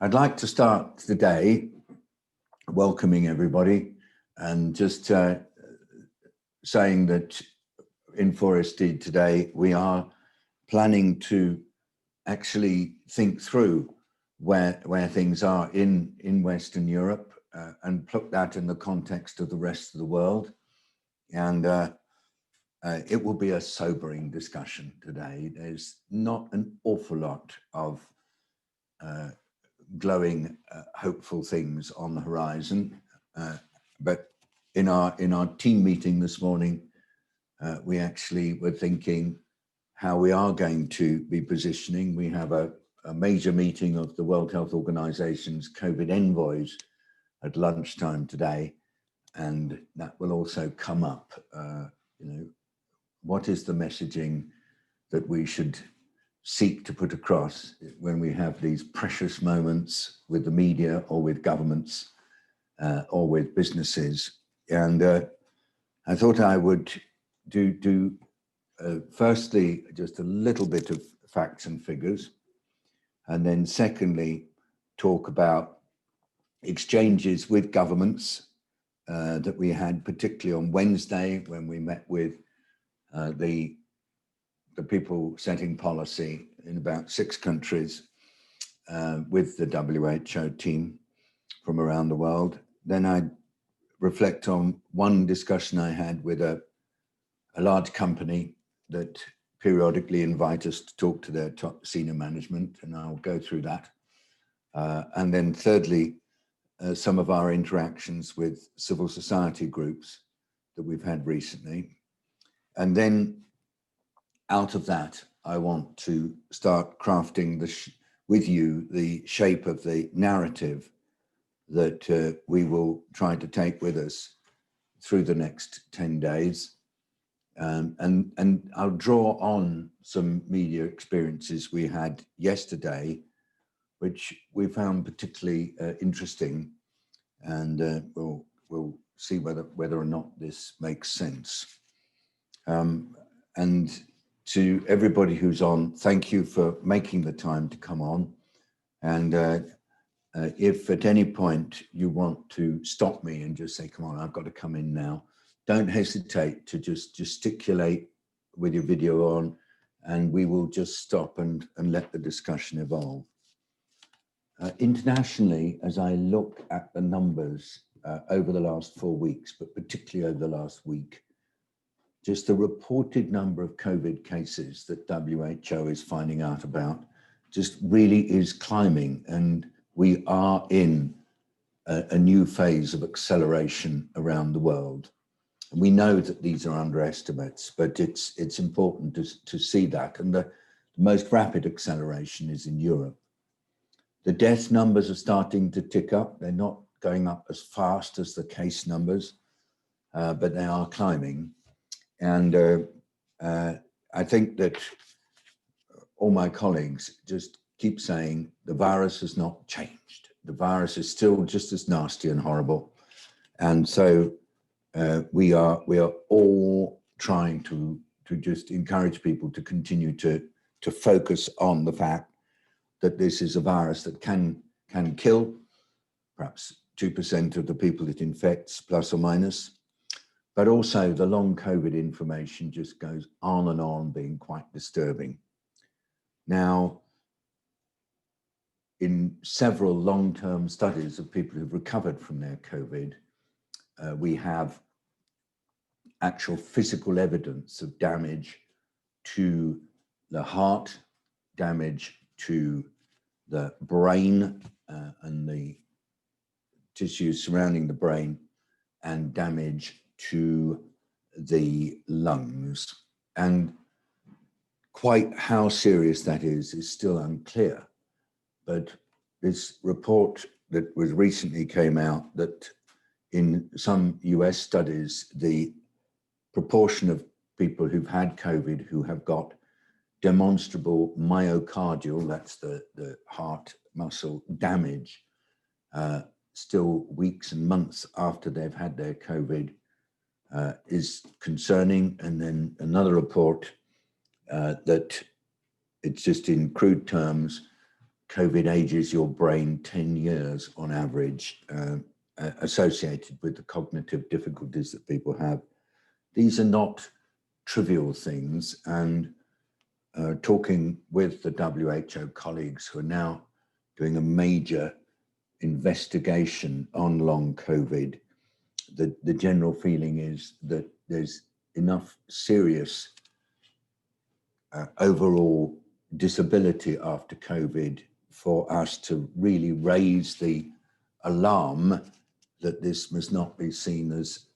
I'd like to start today welcoming everybody and just saying that in 4SD today, we are planning to actually think through where things are in Western Europe and put that in the context of the rest of the world. And it will be a sobering discussion today. There's not an awful lot of glowing, hopeful things on the horizon. But in our team meeting this morning, we actually were thinking how we are going to be positioning. We have a major meeting of the World Health Organization's COVID envoys at lunchtime today, and that will also come up. What is the messaging that we should seek to put across when we have these precious moments with the media or with governments or with businesses? And I thought I would do firstly, just a little bit of facts and figures, and then secondly, talk about exchanges with governments that we had, particularly on Wednesday when we met with the people setting policy in about 6 countries with the WHO team from around the world. Then I reflect on one discussion I had with a large company that periodically invite us to talk to their top senior management, and I'll go through that. And then thirdly, some of our interactions with civil society groups that we've had recently. And then out of that, I want to start crafting with you the shape of the narrative that we will try to take with us through the next 10 days. And I'll draw on some media experiences we had yesterday, which we found particularly interesting, and we'll see whether or not this makes sense. And to everybody who's on, thank you for making the time to come on. And if at any point you want to stop me and just say, come on, I've got to come in now, don't hesitate to just gesticulate with your video on, and we will just stop and let the discussion evolve. Internationally, as I look at the numbers over the last 4 weeks, but particularly over the last week, just the reported number of COVID cases that WHO is finding out about just really is climbing, and we are in a new phase of acceleration around the world. And we know that these are underestimates, but it's important to see that. And the most rapid acceleration is in Europe. The death numbers are starting to tick up. They're not going up as fast as the case numbers, but they are climbing. And I think that all my colleagues just keep saying the virus has not changed. The virus is still just as nasty and horrible. And so we are all trying to just encourage people to continue to focus on the fact that this is a virus that can kill perhaps 2% of the people it infects, plus or minus. But also the long COVID information just goes on and on, being quite disturbing. Now, in several long-term studies of people who've recovered from their COVID, we have actual physical evidence of damage to the heart, damage to the brain and the tissues surrounding the brain, and damage to the lungs. And quite how serious that is still unclear. But this report that was recently came out that in some US studies, the proportion of people who've had COVID who have got demonstrable myocardial, that's the heart muscle damage, still weeks and months after they've had their COVID, is concerning. And then another report that it's just in crude terms, COVID ages your brain 10 years on average, associated with the cognitive difficulties that people have. These are not trivial things, and talking with the WHO colleagues who are now doing a major investigation on long COVID, the general feeling is that there's enough serious overall disability after COVID for us to really raise the alarm that this must not be seen as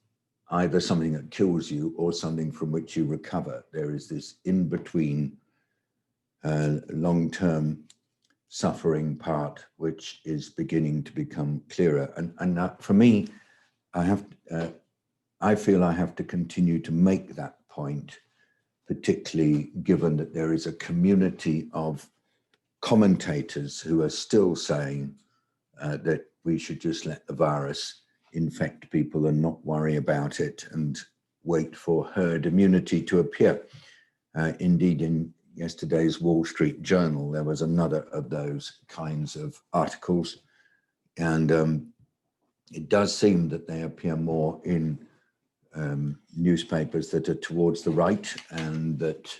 either something that kills you or something from which you recover. There is this in-between long-term suffering part, which is beginning to become clearer. And for me, I feel I have to continue to make that point, particularly given that there is a community of commentators who are still saying that we should just let the virus infect people and not worry about it and wait for herd immunity to appear. Indeed, in yesterday's Wall Street Journal, there was another of those kinds of articles. And it does seem that they appear more in newspapers that are towards the right, and that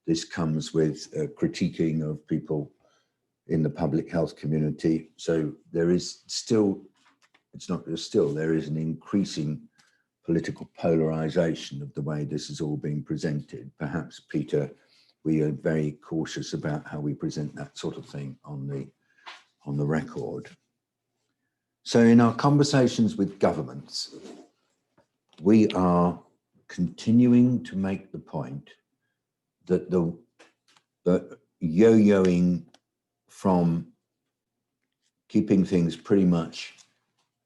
this comes with critiquing of people in the public health community. So there is still, it's not just still, there is an increasing political polarization of the way this is all being presented. Perhaps, Peter, we are very cautious about how we present that sort of thing on the record. So in our conversations with governments, we are continuing to make the point that the yo-yoing from keeping things pretty much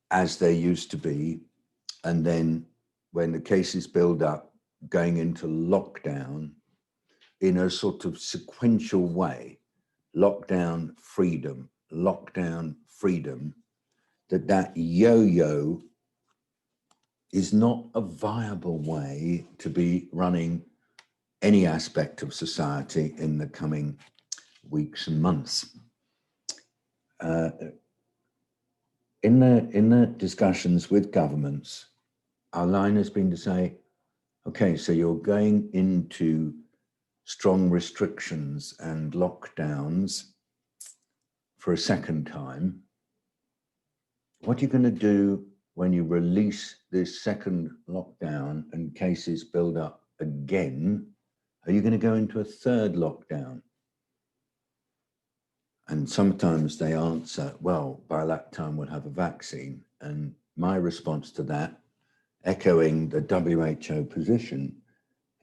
as they used to be, and then when the cases build up, going into lockdown in a sort of sequential way, lockdown, freedom, that yo-yo is not a viable way to be running any aspect of society in the coming weeks and months. In the discussions with governments, our line has been to say, okay, so you're going into strong restrictions and lockdowns for a second time. What are you going to do when you release this second lockdown and cases build up again? Are you going to go into a third lockdown? And sometimes they answer, well, by that time we'll have a vaccine. And my response to that, echoing the WHO position,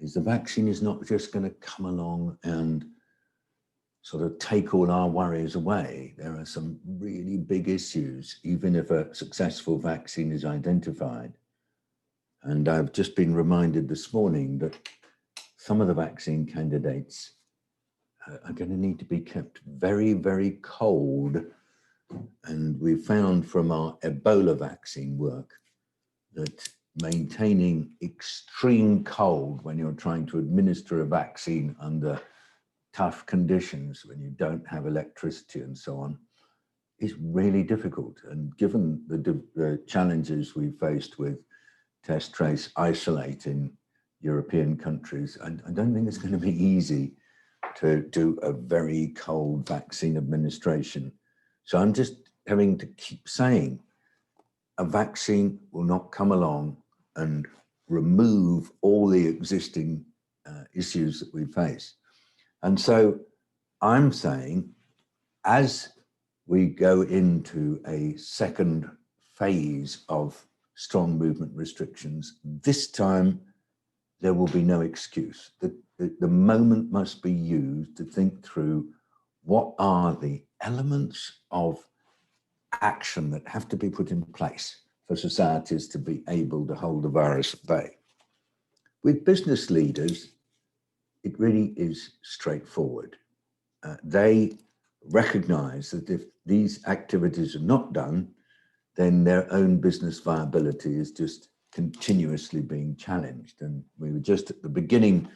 is the vaccine is not just going to come along and sort of take all our worries away. There are some really big issues, even if a successful vaccine is identified. And I've just been reminded this morning that some of the vaccine candidates are going to need to be kept very, very cold. And we found from our Ebola vaccine work that maintaining extreme cold when you're trying to administer a vaccine under tough conditions, when you don't have electricity and so on, is really difficult. And given the challenges we faced with test, trace, isolate in European countries, I don't think it's going to be easy to do a very cold vaccine administration. So I'm just having to keep saying a vaccine will not come along and remove all the existing issues that we face. And so I'm saying, as we go into a second phase of strong movement restrictions, this time there will be no excuse. The moment must be used to think through what are the elements of action that have to be put in place for societies to be able to hold the virus at bay. With business leaders, it really is straightforward. They recognize that if these activities are not done, then their own business viability is just continuously being challenged. And we were just at the beginning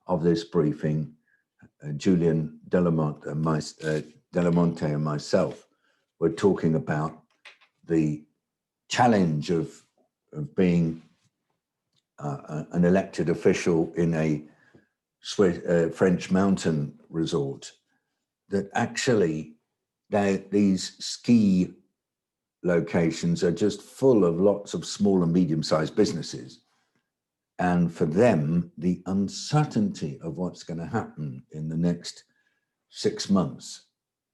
of this briefing, Julian Delamont, Delamonte and myself were talking about the challenge of being an elected official in a French mountain resort, that actually these ski locations are just full of lots of small and medium-sized businesses. And for them, the uncertainty of what's going to happen in the next 6 months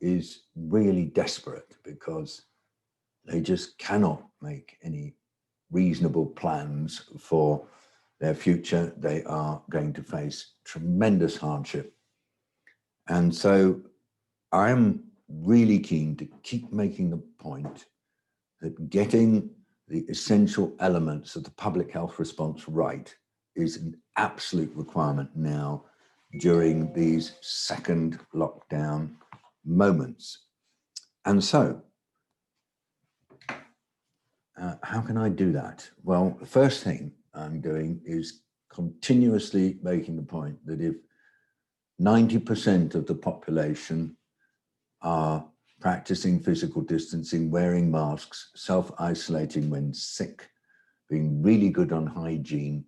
is really desperate, because they just cannot make any reasonable plans for their future. They are going to face tremendous hardship. And so I'm really keen to keep making the point that getting the essential elements of the public health response right is an absolute requirement now during these second lockdown moments. And so, how can I do that? Well, the first thing I'm doing is continuously making the point that if 90% of the population are practicing physical distancing, wearing masks, self-isolating when sick, being really good on hygiene,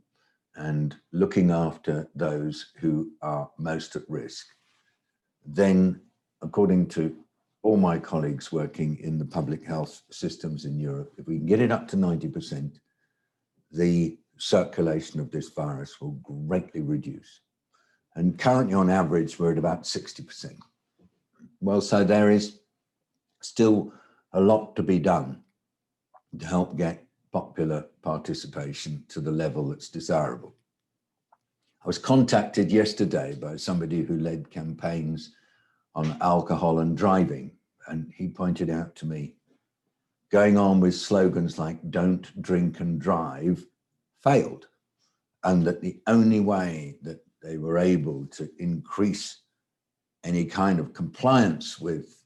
and looking after those who are most at risk, then according to all my colleagues working in the public health systems in Europe, if we can get it up to 90%, the circulation of this virus will greatly reduce. And currently on average, we're at about 60%. Well, so there is still a lot to be done to help get popular participation to the level that's desirable. I was contacted yesterday by somebody who led campaigns on alcohol and driving, and he pointed out to me, going on with slogans like "don't drink and drive" failed, and that the only way that they were able to increase any kind of compliance with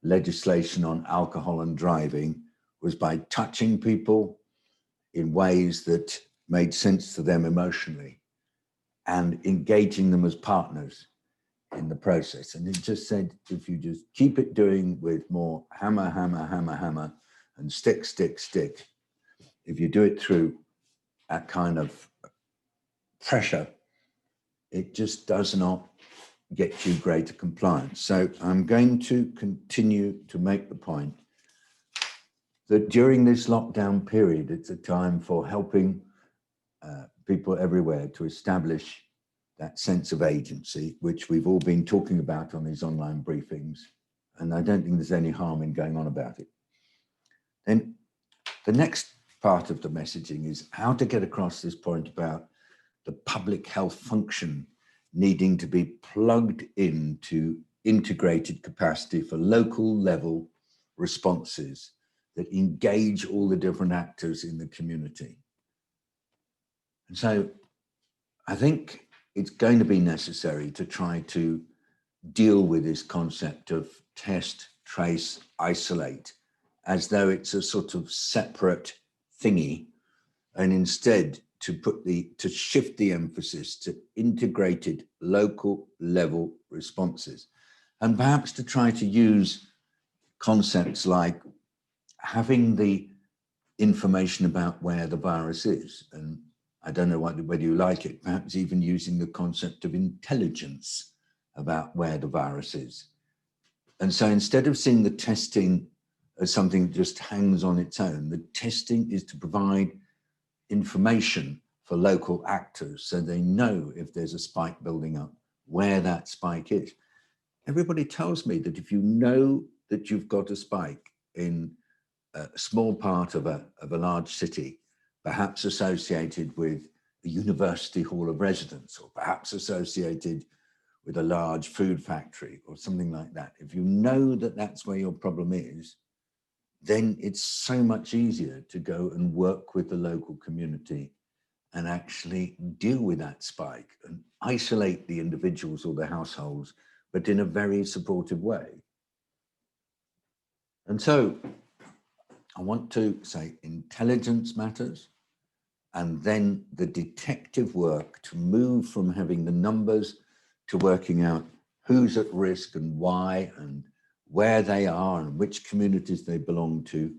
legislation on alcohol and driving was by touching people in ways that made sense to them emotionally and engaging them as partners in the process. And it just said, if you just keep it doing with more hammer, hammer, hammer, hammer, and stick, stick, stick, if you do it through that kind of pressure, it just does not get you greater compliance. So I'm going to continue to make the point that during this lockdown period, it's a time for helping people everywhere to establish that sense of agency, which we've all been talking about on these online briefings. And I don't think there's any harm in going on about it. Then the next part of the messaging is how to get across this point about the public health function needing to be plugged into integrated capacity for local level responses that engage all the different actors in the community. And so I think it's going to be necessary to try to deal with this concept of test, trace, isolate, as though it's a sort of separate thingy, and instead to shift the emphasis to integrated local level responses, and perhaps to try to use concepts like having the information about where the virus is. And I don't know whether you like it, perhaps even using the concept of intelligence about where the virus is. And so instead of seeing the testing as something that just hangs on its own, the testing is to provide information for local actors so they know if there's a spike building up, where that spike is. Everybody tells me that if you know that you've got a spike in a small part of a large city, perhaps associated with a university hall of residence, or perhaps associated with a large food factory or something like that. If you know that that's where your problem is, then it's so much easier to go and work with the local community and actually deal with that spike and isolate the individuals or the households, but in a very supportive way. And so I want to say intelligence matters, and then the detective work to move from having the numbers to working out who's at risk and why, and where they are and which communities they belong to.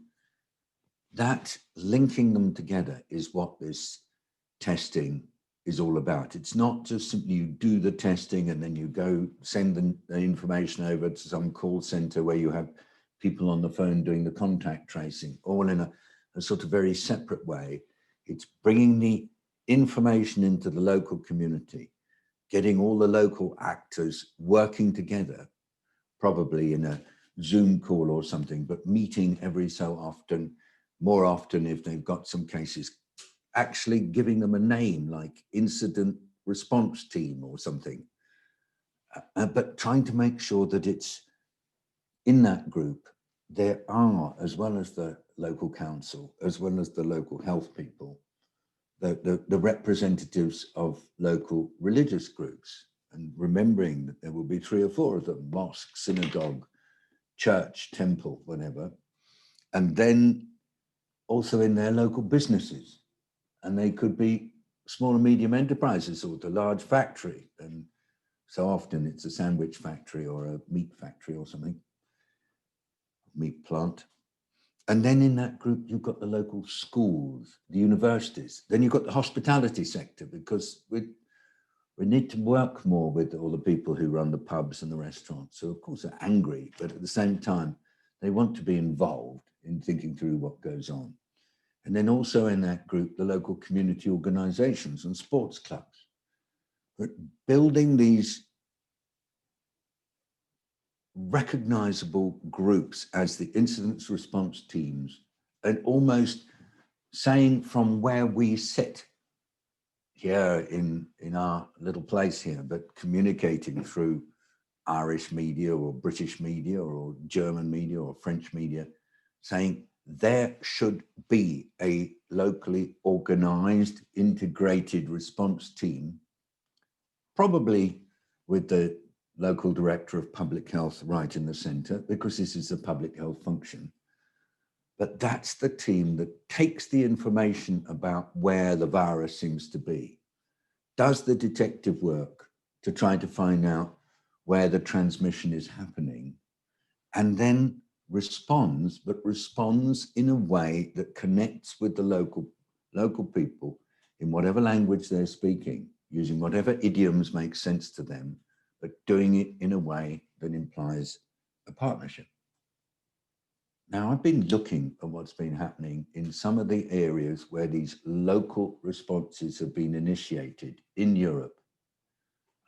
That linking them together is what this testing is all about. It's not just simply you do the testing and then you go send the information over to some call center where you have people on the phone doing the contact tracing, all in a sort of very separate way. It's bringing the information into the local community, getting all the local actors working together, probably in a Zoom call or something, but meeting every so often, more often if they've got some cases, actually giving them a name like incident response team or something, but trying to make sure that it's in that group, there are, as well as the local council, as well as the local health people, the representatives of local religious groups, and remembering that there will be 3 or 4 of them: mosque, synagogue, church, temple, whatever, and then also in their local businesses. And they could be small and medium enterprises or the large factory. And so often it's a sandwich factory or a meat factory or something, meat plant. And then in that group, you've got the local schools, the universities. Then you've got the hospitality sector, because we need to work more with all the people who run the pubs and the restaurants. So of course they're angry, but at the same time, they want to be involved in thinking through what goes on. And then also in that group, the local community organizations and sports clubs. But building these recognizable groups as the incident response teams, and almost saying from where we sit here in our little place here, but communicating through Irish media or British media or German media or French media, saying there should be a locally organized, integrated response team, probably with the local director of public health right in the center, because this is a public health function. But that's the team that takes the information about where the virus seems to be, does the detective work to try to find out where the transmission is happening, and then responds, but responds in a way that connects with the local people in whatever language they're speaking, using whatever idioms make sense to them, but doing it in a way that implies a partnership. Now, I've been looking at what's been happening in some of the areas where these local responses have been initiated in Europe.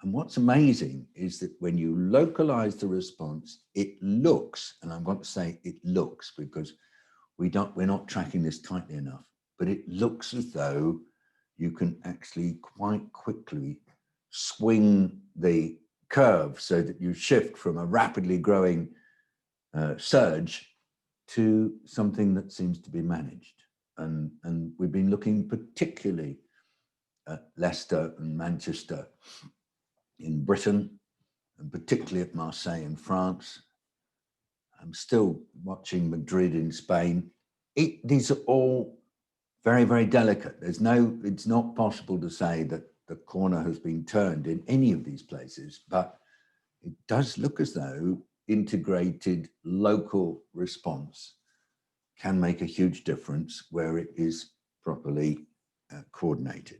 And what's amazing is that when you localize the response, it looks, and I'm going to say it looks because we're not tracking this tightly enough, but it looks as though you can actually quite quickly swing the curve so that you shift from a rapidly growing surge to something that seems to be managed. And we've been looking particularly at Leicester and Manchester in Britain, and particularly at Marseille in France. I'm still watching Madrid in Spain. These are all very, very delicate. It's not possible to say that the corner has been turned in any of these places, but it does look as though integrated local response can make a huge difference where it is properly coordinated.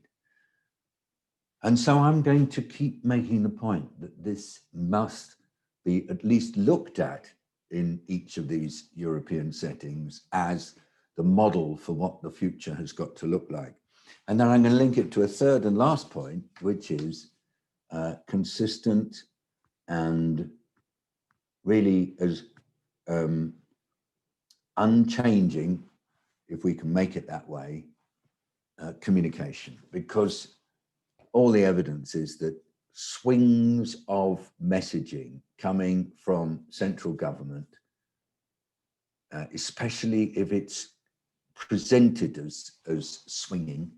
And so I'm going to keep making the point that this must be at least looked at in each of these European settings as the model for what the future has got to look like. And then I'm going to link it to a third and last point, which is consistent and really as unchanging, if we can make it that way, communication. Because all the evidence is that swings of messaging coming from central government, especially if it's presented as swinging,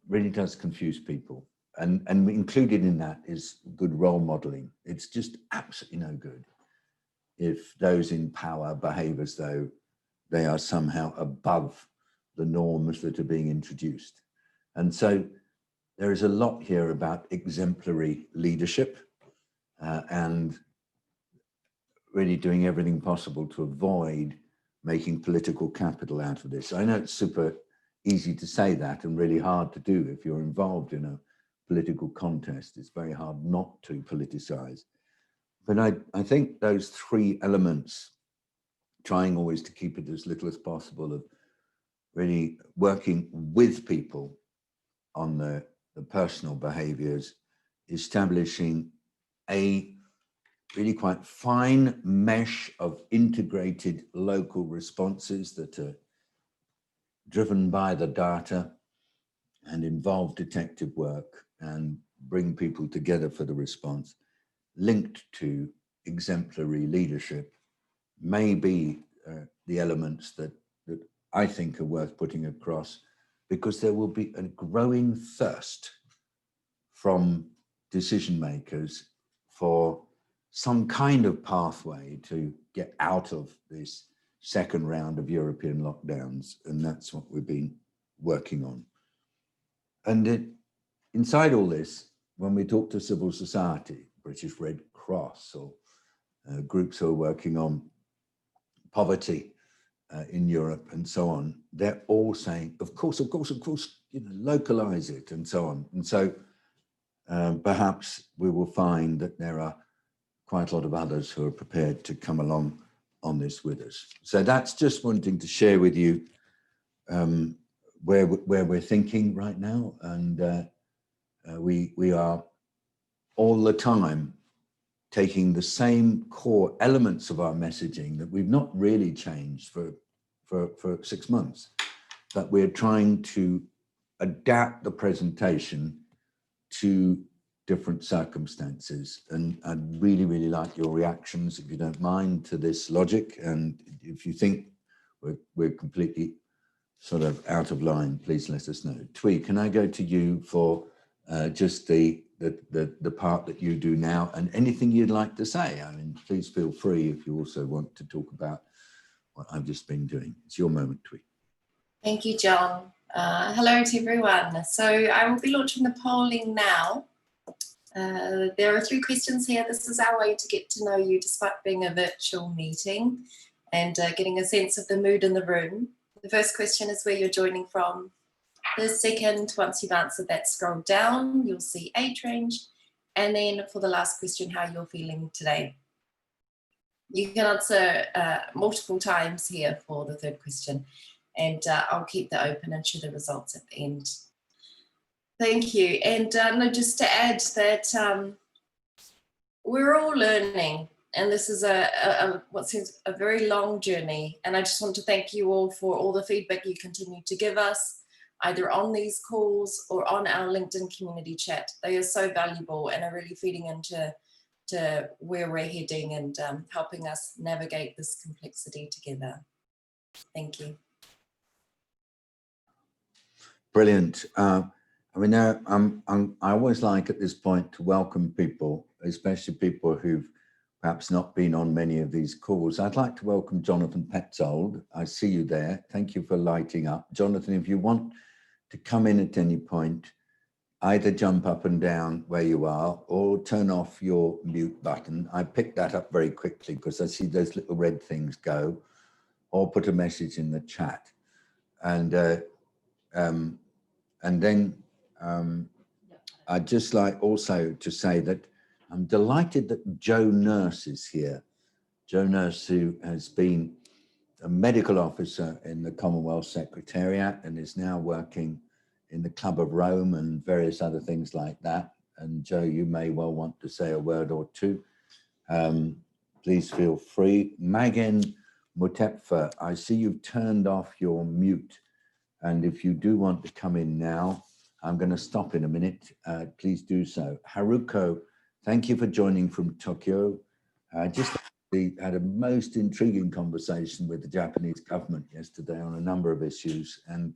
really does confuse people. And included in that is good role modeling. It's just absolutely no good if those in power behave as though they are somehow above the norms that are being introduced. And so there is a lot here about exemplary leadership and really doing everything possible to avoid making political capital out of this. I know it's super easy to say that and really hard to do if you're involved in a political contest. It's very hard not to politicize. But I think those three elements, trying always to keep it as little as possible, of really working with people on the personal behaviors, establishing a really quite fine mesh of integrated local responses that are driven by the data and involve detective work and bring people together for the response, linked to exemplary leadership, may be the elements that I think are worth putting across, because there will be a growing thirst from decision makers for some kind of pathway to get out of this second round of European lockdowns. And that's what we've been working on. And inside all this, when we talk to civil society, British Red Cross, or groups who are working on poverty in Europe and so on, they're all saying, of course, you know, localize it and so on. And so perhaps we will find that there are quite a lot of others who are prepared to come along on this with us. So that's just wanting to share with you where we're thinking right now. And we are all the time taking the same core elements of our messaging that we've not really changed for 6 months, but we're trying to adapt the presentation to different circumstances. And I'd really, really like your reactions, if you don't mind, to this logic. And if you think we're completely sort of out of line, please let us know. Twee, can I go to you for just the part that you do now, and anything you'd like to say? I mean, please feel free if you also want to talk about what I've just been doing. It's your moment, Twee. Thank you, John. Hello to everyone. So I will be launching the polling now. There are 3 questions here. This is our way to get to know you despite being a virtual meeting, and getting a sense of the mood in the room. The first question is where you're joining from. The second, once you've answered that, scroll down, you'll see age range. And then for the last question, how you're feeling today. You can answer multiple times here for the third question, and I'll keep that open and share the results at the end. Thank you. And no, just to add that we're all learning, and this is what seems a very long journey. And I just want to thank you all for all the feedback you continue to give us, either on these calls or on our LinkedIn community chat. They are so valuable and are really feeding into where we're heading and helping us navigate this complexity together. Thank you. Brilliant. I mean, I always like at this point to welcome people, especially people who've perhaps not been on many of these calls. I'd like to welcome Jonathan Petzold. I see you there. Thank you for lighting up. Jonathan, if you want to come in at any point, either jump up and down where you are or turn off your mute button. I picked that up very quickly because I see those little red things go, or put a message in the chat. And then I'd just like also to say that I'm delighted that Joe Nurse is here. Joe Nurse, who has been a medical officer in the Commonwealth Secretariat and is now working in the Club of Rome and various other things like that. And Joe, you may well want to say a word or two. Please feel free. Magen Mutepfa, I see you've turned off your mute. And if you do want to come in now, I'm going to stop in a minute. Please do so. Haruko, thank you for joining from Tokyo. I just had a most intriguing conversation with the Japanese government yesterday on a number of issues. And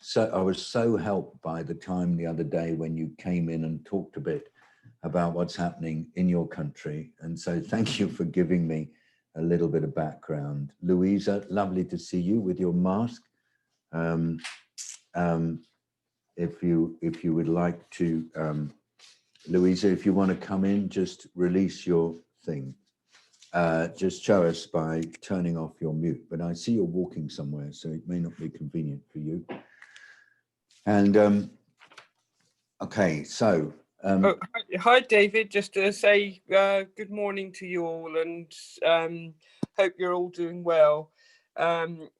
so I was so helped by the time the other day when you came in and talked a bit about what's happening in your country. And so thank you for giving me a little bit of background. Louisa, lovely to see you with your mask. If you would like to, Louisa, if you want to come in, just release your thing. just show us by turning off your mute, but I see you're walking somewhere, so it may not be convenient for you. And okay, so hi David, just to say good morning to you all, and hope you're all doing well.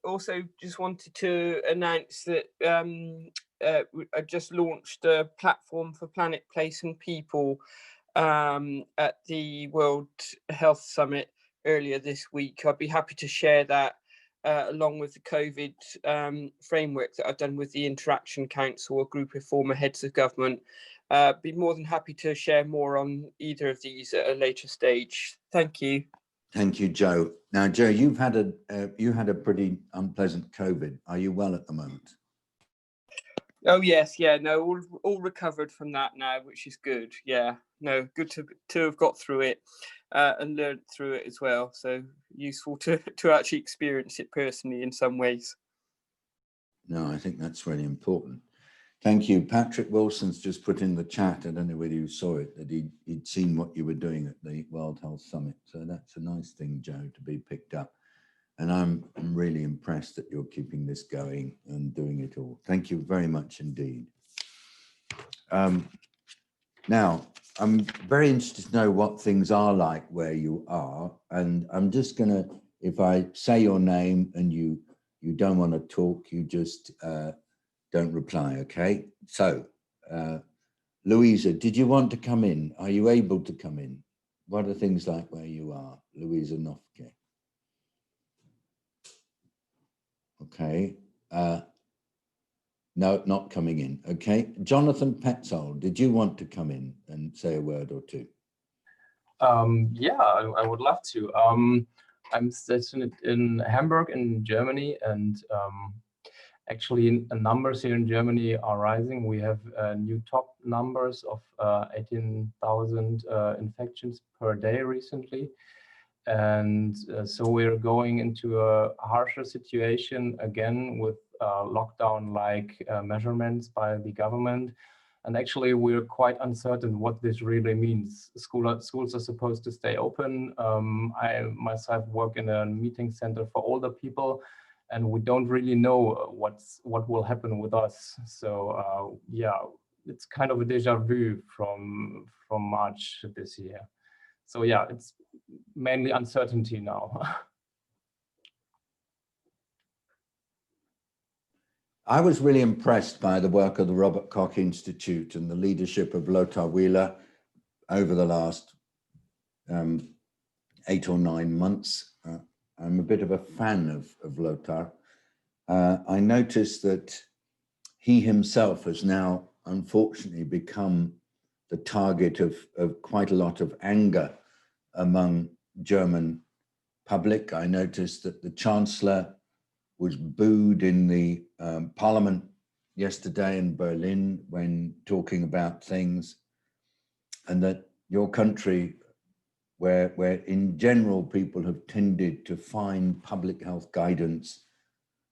Also just wanted to announce that I just launched a platform for Planet, Place and People at the World Health Summit earlier this week. I'd be happy to share that along with the COVID framework that I've done with the Interaction Council, a group of former heads of government. Be more than happy to share more on either of these at a later stage. Thank you. Thank you, Joe. Now, Joe, you had a pretty unpleasant COVID. Are you well at the moment? Oh yes, yeah, no, all recovered from that now, which is good. Yeah, no, good to have got through it and learned through it as well. So useful to actually experience it personally in some ways. No, I think that's really important. Thank you. Patrick Wilson's just put in the chat, I don't know whether you saw it, that he'd seen what you were doing at the World Health Summit. So that's a nice thing, Joe, to be picked up. And I'm really impressed that you're keeping this going and doing it all. Thank you very much indeed. Now, I'm very interested to know what things are like where you are. And I'm just gonna, if I say your name and you don't want to talk, you just don't reply, okay? So, Louisa, did you want to come in? Are you able to come in? What are things like where you are? Louisa Nofke. Okay. No, not coming in. Okay. Jonathan Petzold, did you want to come in and say a word or two? Yeah, I would love to. I'm stationed in Hamburg in Germany, and actually numbers here in Germany are rising. We have new top numbers of 18,000 infections per day recently. And so we're going into a harsher situation again with lockdown-like measurements by the government. And actually, we're quite uncertain what this really means. Schools are supposed to stay open. I myself work in a meeting center for older people, and we don't really know what will happen with us. So yeah, it's kind of a déjà vu from March this year. So yeah, it's mainly uncertainty now. I was really impressed by the work of the Robert Koch Institute and the leadership of Lothar Wieler over the last 8 or 9 months. I'm a bit of a fan of Lothar. I noticed that he himself has now unfortunately become the target of quite a lot of anger among German public. I noticed that the Chancellor was booed in the parliament yesterday in Berlin when talking about things, and that your country, where in general people have tended to find public health guidance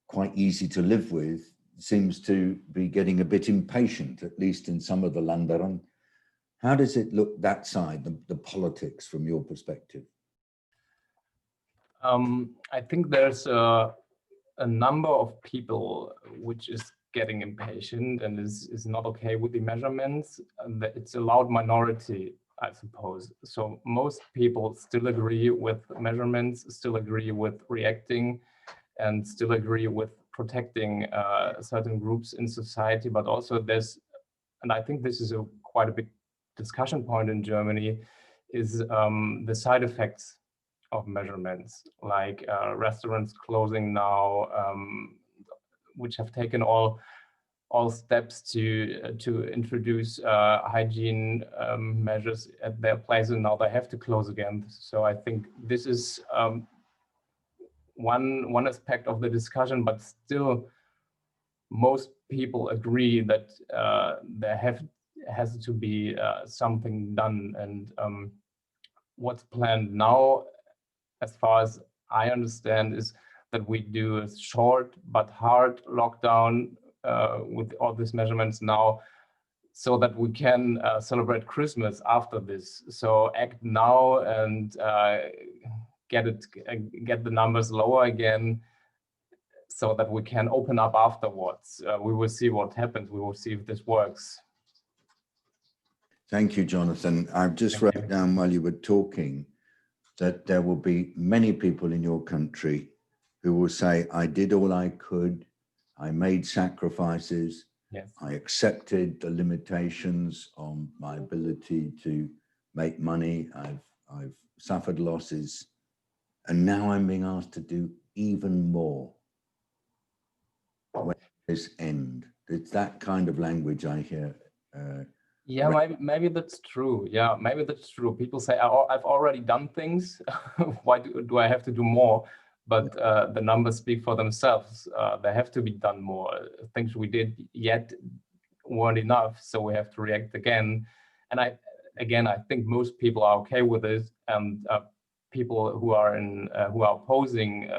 quite easy to live with, seems to be getting a bit impatient, at least in some of the Länder. How does it look that side, the politics from your perspective? I think there's a number of people which is getting impatient and is not okay with the measurements. It's a loud minority, I suppose. So most people still agree with measurements, still agree with reacting, and still agree with protecting certain groups in society. But also there's, and I think this is quite a big discussion point in Germany, is the side effects of measurements, like restaurants closing now, which have taken all steps to introduce hygiene measures at their place, and now they have to close again. So I think this is one aspect of the discussion, but still most people agree that there has to be something done. And what's planned now, as far as I understand, is that we do a short but hard lockdown with all these measurements now, so that we can celebrate Christmas after this. So act now and get the numbers lower again, so that we can open up afterwards. We will see what happens. We will see if this works. Thank you, Jonathan. I've just wrote down while you were talking that there will be many people in your country who will say, I did all I could, I made sacrifices, Yes. I accepted the limitations on my ability to make money, I've suffered losses, and now I'm being asked to do even more. When does this end? It's that kind of language I hear. Yeah, maybe that's true. Yeah, maybe that's true. People say, I've already done things. Why do I have to do more? But the numbers speak for themselves. There have to be done more. Things we did yet weren't enough, so we have to react again. And I think most people are okay with it, and people who are opposing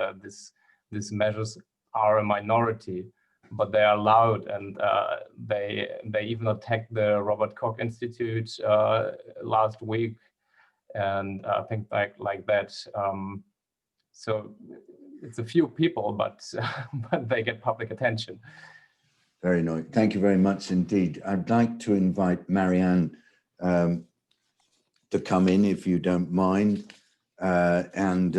these measures are a minority. But they are loud, and they even attacked the Robert Koch Institute last week, and things like that. So it's a few people, but but they get public attention. Very nice. Thank you very much indeed. I'd like to invite Marianne to come in, if you don't mind, and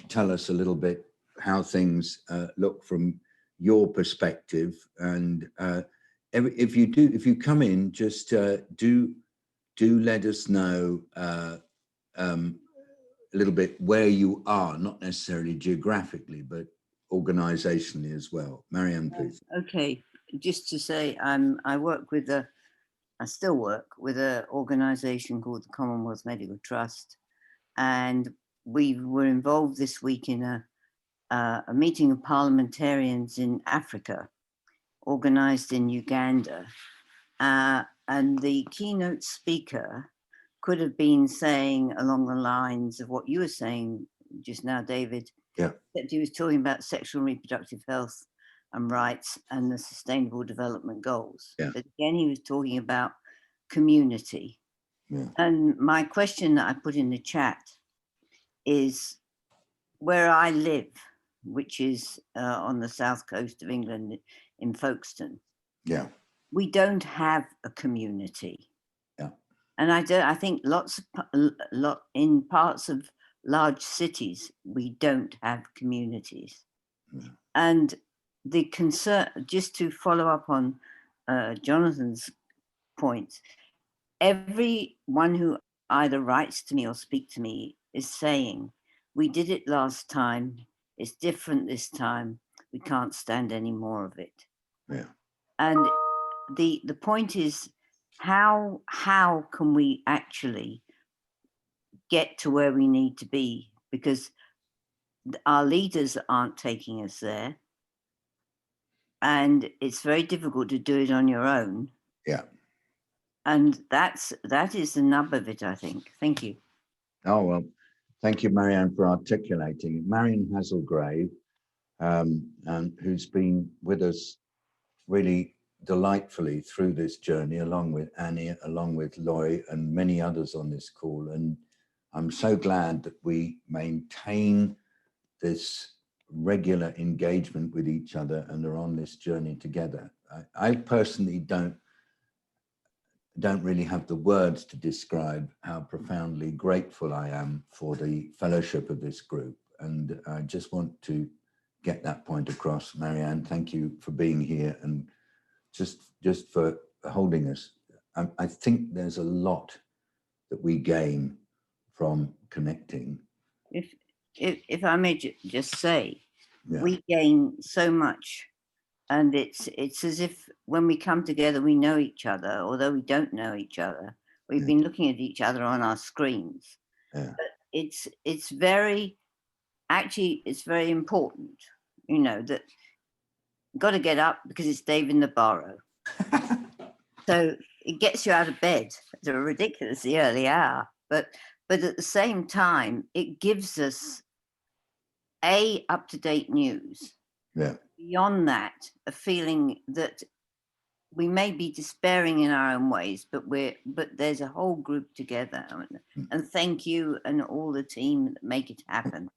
tell us a little bit how things look from your perspective. And if you come in, just do let us know a little bit where you are, not necessarily geographically, but organizationally as well. Marianne, please. Okay, just to say, I still work with an organization called the Commonwealth Medical Trust, and we were involved this week in a meeting of parliamentarians in Africa, organized in Uganda. And the keynote speaker could have been saying along the lines of what you were saying just now, David. Yeah. That he was talking about sexual and reproductive health and rights and the Sustainable Development Goals. Yeah. But again, he was talking about community. Yeah. And my question that I put in the chat is, where I live, which is on the south coast of England in Folkestone. Yeah. We don't have a community. Yeah. And I think in parts of large cities, we don't have communities. Yeah. And the concern, just to follow up on Jonathan's points, everyone who either writes to me or speaks to me is saying, we did it last time, it's different this time, we can't stand any more of it. Yeah. And the point is, how can we actually get to where we need to be? Because our leaders aren't taking us there, and it's very difficult to do it on your own. Yeah. And that is the nub of it, I think. Thank you. Oh, well, thank you, Marianne, for articulating. Marianne Hazelgrave, and who's been with us really delightfully through this journey, along with Annie, along with Loy, and many others on this call. And I'm so glad that we maintain this regular engagement with each other and are on this journey together. I personally don't really have the words to describe how profoundly grateful I am for the fellowship of this group. And I just want to get that point across. Marianne, thank you for being here and just for holding us. I think there's a lot that we gain from connecting. If I may just say, Yeah. we gain so much. And it's as if when we come together, we know each other, although we don't know each other. We've been looking at each other on our screens. Yeah. But it's very important, you know, that got to get up because it's David Nabarro. So it gets you out of bed at a ridiculously early hour. But at the same time, it gives us up-to-date news. Yeah. Beyond that, a feeling that we may be despairing in our own ways, but there's a whole group together. And thank you and all the team that make it happen.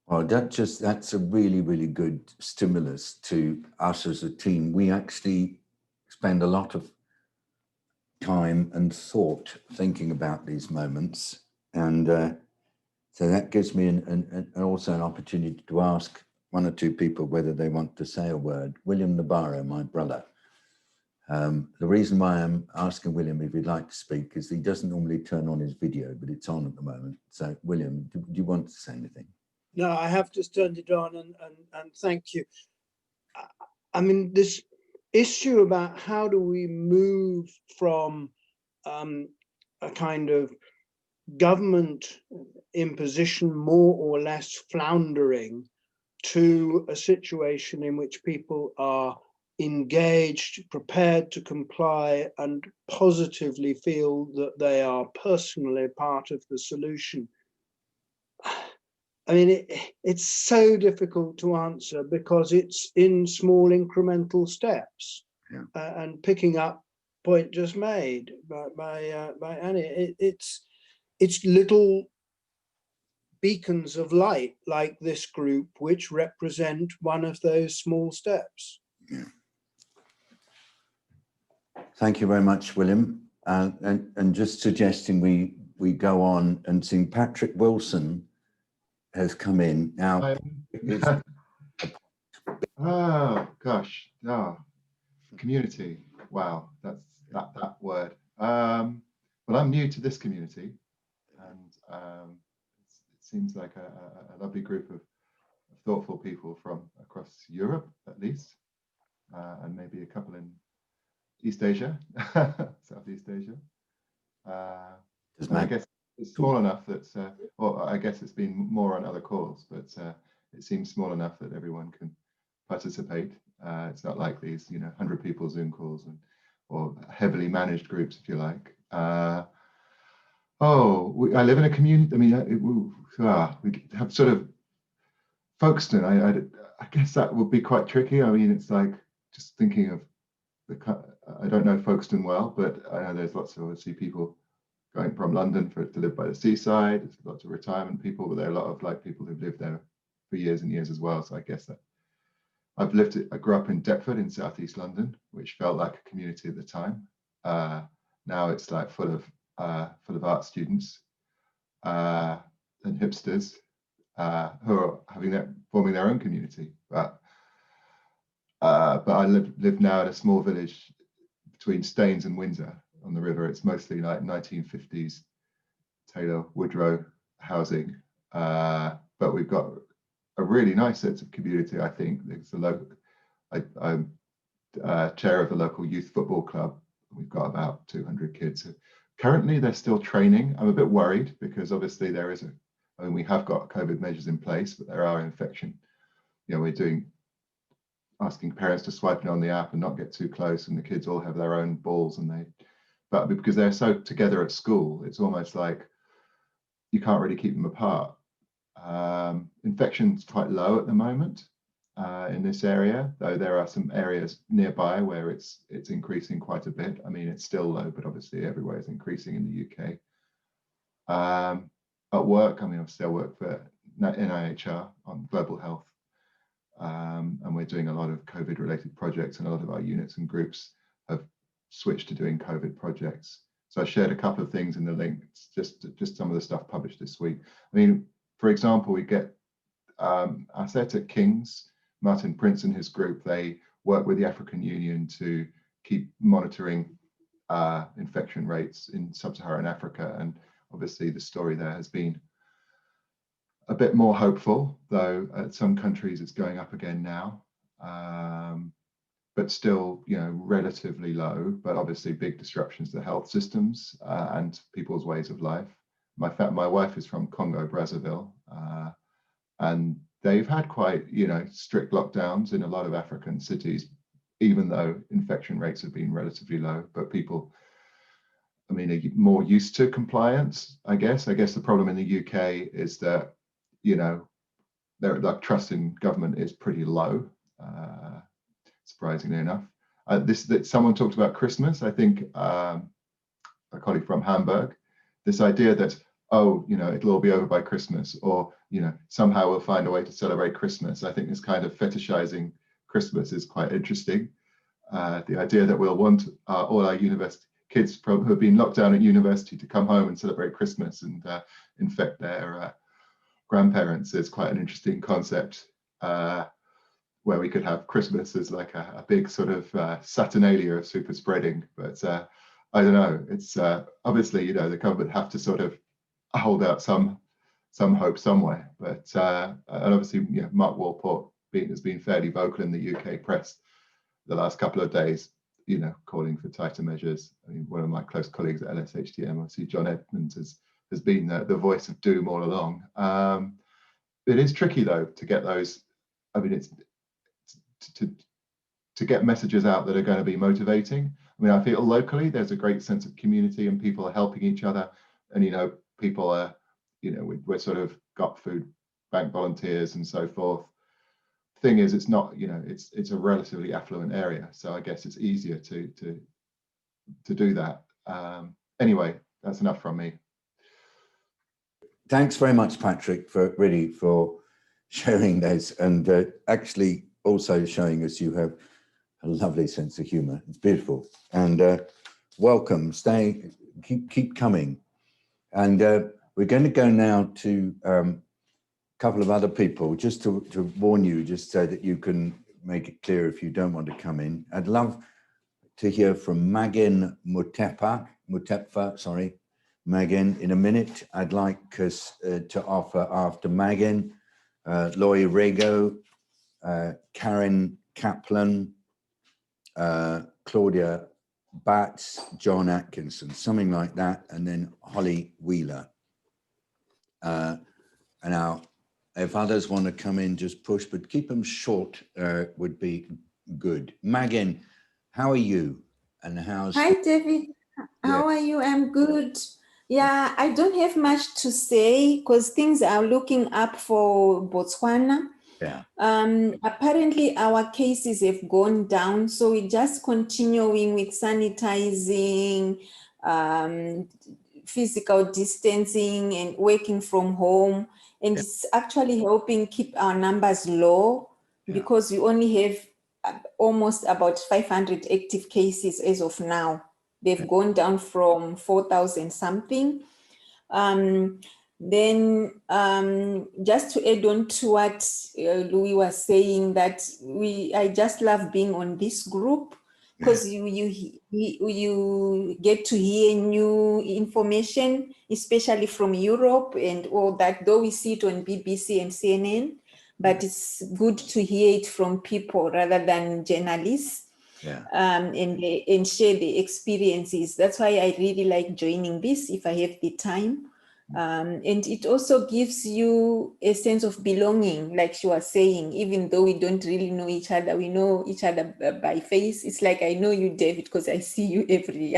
Well, that's a really, really good stimulus to us as a team. We actually spend a lot of time and thought thinking about these moments. And so that gives me also an opportunity to ask one or two people whether they want to say a word. William Nabarro, my brother. The reason why I'm asking William if he'd like to speak is he doesn't normally turn on his video, but it's on at the moment. So William, do you want to say anything? No, I have just turned it on, and thank you. I mean, this issue about how do we move from a kind of government imposition, more or less floundering, to a situation in which people are engaged, prepared to comply, and positively feel that they are personally part of the solution. I mean, it's so difficult to answer because it's in small incremental steps. Yeah. And picking up point just made by Annie, it's little beacons of light like this group which represent one of those small steps. Yeah. Thank you very much, William. And just suggesting we go on and sing. Patrick Wilson has come in now. Oh gosh, community. Wow, that's that word. Well, I'm new to this community, and it seems like a lovely group of thoughtful people from across Europe, at least, and maybe a couple in East Asia, Southeast Asia. I guess it's small enough that, well, I guess it's been more on other calls, but it seems small enough that everyone can participate. It's not like these, 100 people Zoom calls or heavily managed groups, if you like. I live in a community. I mean, we have sort of Folkestone. I guess that would be quite tricky. I mean, it's like just thinking of I don't know Folkestone well, but I know there's lots of obviously people going from London to live by the seaside. There's lots of retirement people, but there are a lot of like people who've lived there for years and years as well. So I guess that I grew up in Deptford in southeast London, which felt like a community at the time. Now it's like full of art students and hipsters who are forming their own community. But I live now in a small village between Staines and Windsor on the river. It's mostly like 1950s Taylor Woodrow housing, but we've got a really nice sense of community. I think it's I'm chair of the local youth football club. We've got about 200 kids. Currently, they're still training. I'm a bit worried because obviously we have got COVID measures in place, but there are infection. We're asking parents to swipe it on the app and not get too close, and the kids all have their own balls, but because they're so together at school, it's almost like you can't really keep them apart. Infection's quite low at the moment in this area, though there are some areas nearby where it's increasing quite a bit. I mean, it's still low, but obviously everywhere is increasing in the UK. At work, I mean, obviously I work for NIHR on global health, and we're doing a lot of COVID related projects, and a lot of our units and groups have switched to doing COVID projects. So I shared a couple of things in the link, just some of the stuff published this week. I mean, for example, we get I said at King's, Martin Prince and his group, they work with the African Union to keep monitoring infection rates in sub-Saharan Africa, and obviously the story there has been a bit more hopeful, though at some countries it's going up again now, but still, relatively low, but obviously big disruptions to health systems and people's ways of life. My wife is from Congo, Brazzaville, and they've had quite, strict lockdowns in a lot of African cities, even though infection rates have been relatively low, but people, I mean, are more used to compliance, I guess. I guess the problem in the UK is that, their trust in government is pretty low, surprisingly enough. that someone talked about Christmas. I think a colleague from Hamburg, this idea that, oh, you know, it'll all be over by Christmas, or, you know, somehow we'll find a way to celebrate Christmas. I think this kind of fetishizing Christmas is quite interesting. The idea that we'll want all our university kids who have been locked down at university to come home and celebrate Christmas and infect their grandparents is quite an interesting concept, where we could have Christmas as like a big sort of Saturnalia of super spreading. But I don't know, it's obviously, you know, the government have to sort of hold out some hope somewhere. But and obviously, you know, Mark Walport has been fairly vocal in the UK press the last couple of days, you know, calling for tighter measures. I mean, one of my close colleagues at LSHTM, obviously John Edmonds, has been the voice of doom all along. It is tricky though to get those. I mean, it's to get messages out that are going to be motivating. I mean, I feel locally there's a great sense of community and people are helping each other, and, you know, people are, you know, we're sort of got food bank volunteers and so forth. Thing is, it's not, you know, it's a relatively affluent area, so I guess it's easier to do that. Anyway, that's enough from me. Thanks very much, Patrick, for sharing this, and actually also showing us you have a lovely sense of humor. It's beautiful, and welcome. Keep coming, and we're going to go now to couple of other people, just to warn you, just so that you can make it clear if you don't want to come in. I'd love to hear from Magen Mutepfa, sorry, Magen, in a minute. I'd like us to offer after Magen, Loy Rego, Karen Kaplan, Claudia Batts, John Atkinson, something like that, and then Holly Wheeler. And now, if others want to come in, just push, but keep them short would be good. Magen, how are you? And how's... Hi, David. How are you? I'm good. Yeah, I don't have much to say because things are looking up for Botswana. Yeah. Apparently, our cases have gone down, so we're just continuing with sanitizing, physical distancing, and working from home. And it's actually helping keep our numbers low because we only have almost about 500 active cases as of now. They've gone down from 4,000 something. Then just to add on to what Louis was saying, that I just love being on this group because you get to hear new information, especially from Europe and all that, though we see it on BBC and CNN, but it's good to hear it from people rather than journalists. And share the experiences. That's why I really like joining this if I have the time. And it also gives you a sense of belonging, like she was saying, even though we don't really know each other, we know each other by face. It's like I know you, David, because I see you every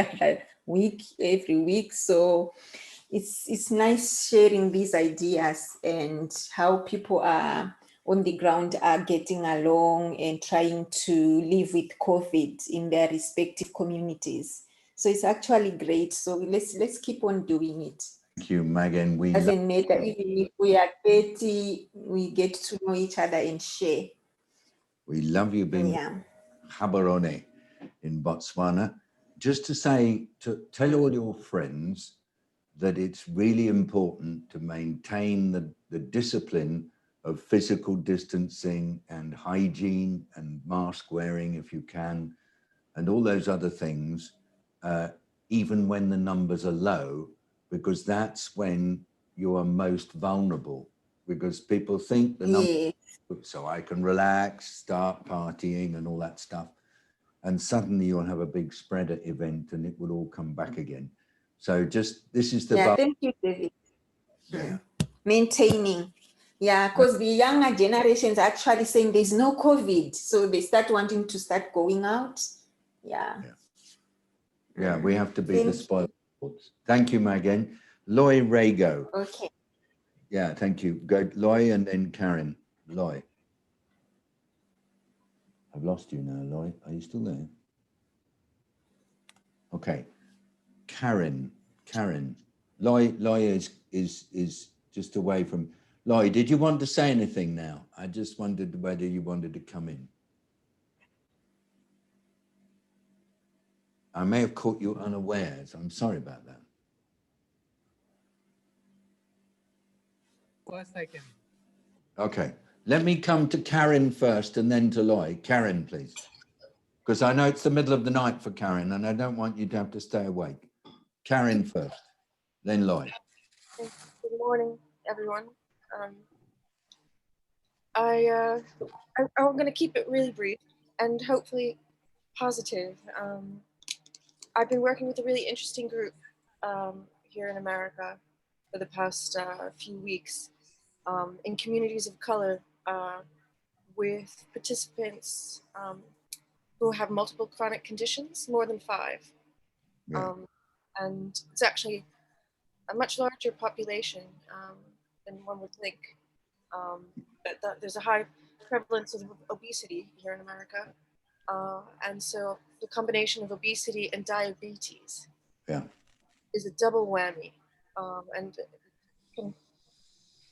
week. So it's nice sharing these ideas and how people are on the ground are getting along and trying to live with COVID in their respective communities. So it's actually great. So let's keep on doing it. Thank you, Megan. Doesn't matter, even if we are 30, we get to know each other and share. We love you being Gaborone in Botswana. Just to say, to tell all your friends that it's really important to maintain the discipline of physical distancing and hygiene and mask wearing if you can, and all those other things, even when the numbers are low, because that's when you are most vulnerable, because people think the numbers, so I can relax, start partying and all that stuff. And suddenly you'll have a big spreader event and it will all come back again. So just, this is the... thank you, David. Maintaining. Yeah, because the younger generations are actually saying there's no COVID. So they start wanting to start going out. Yeah, we have to be the spoiled. Thank you, Megan. Loy Rego. Okay. Yeah, thank you. Go Loy and then Karen. Loy. I've lost you now, Loy. Are you still there? Okay, Karen, Loy is just away from. Loy, did you want to say anything now? I just wondered whether you wanted to come in. I may have caught you unawares. I'm sorry about that. Of course I can. Okay, let me come to Karen first and then to Loy. Karen, please. Because I know it's the middle of the night for Karen and I don't want you to have to stay awake. Karen first, then Loy. Good morning, everyone. I'm going to keep it really brief and hopefully positive. I've been working with a really interesting group here in America for the past few weeks in communities of color with participants who have multiple chronic conditions, more than 5. Yeah. And it's actually a much larger population than one would think. That there's a high prevalence of obesity here in America. And so the combination of obesity and diabetes is a double whammy. And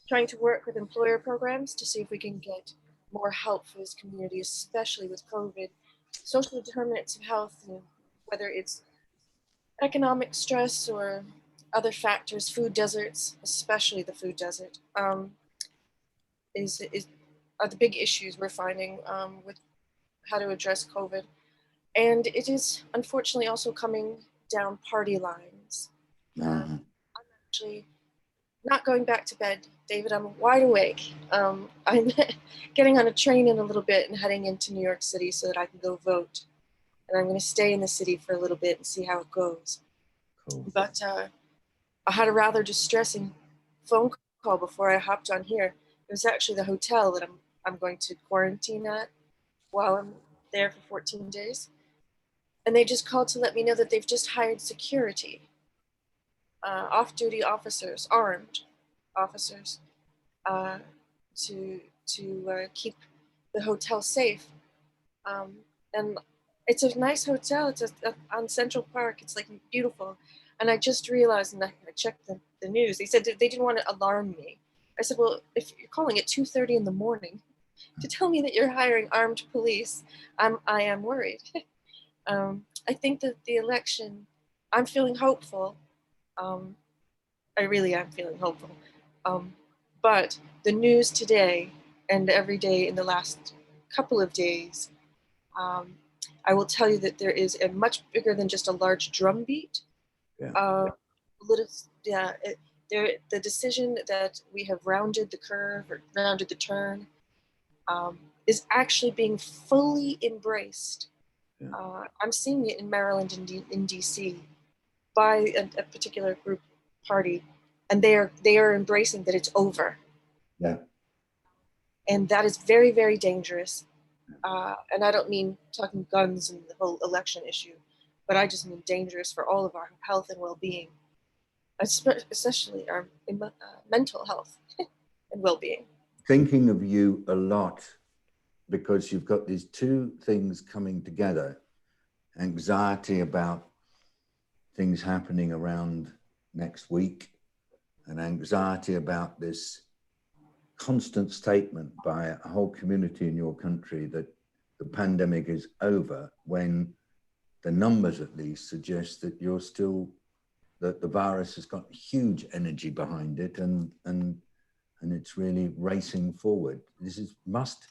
trying to work with employer programs to see if we can get more help for this community, especially with COVID. Social determinants of health, whether it's economic stress or other factors, food deserts, especially the food desert, are the big issues we're finding with how to address COVID. And it is unfortunately also coming down party lines. I'm actually not going back to bed, David. I'm wide awake. I'm getting on a train in a little bit and heading into New York City so that I can go vote. And I'm going to stay in the city for a little bit and see how it goes. Cool. But I had a rather distressing phone call before I hopped on here. It was actually the hotel that I'm going to quarantine at while I'm there for 14 days. And they just called to let me know that they've just hired security, off-duty officers, armed officers, to keep the hotel safe. And it's a nice hotel. It's on Central Park. It's like beautiful. And I just realized, and I checked the news, they said that they didn't want to alarm me. I said, well, if you're calling at 2:30 in the morning to tell me that you're hiring armed police, I am worried. I think that the election, I'm feeling hopeful. I really am feeling hopeful. But the news today and every day in the last couple of days, I will tell you that there is a much bigger than just a large drumbeat. The decision that we have rounded the curve or rounded the turn is actually being fully embraced. I'm seeing it in Maryland and in DC by a particular group party, and they are embracing that it's over. Yeah. And that is very, very dangerous. And I don't mean talking guns and the whole election issue, but I just mean dangerous for all of our health and well-being, especially our mental health and well-being. Thinking of you a lot because you've got these two things coming together, anxiety about things happening around next week and anxiety about this constant statement by a whole community in your country that the pandemic is over, when the numbers at least suggest that you're still, that the virus has got huge energy behind it and it's really racing forward. This must,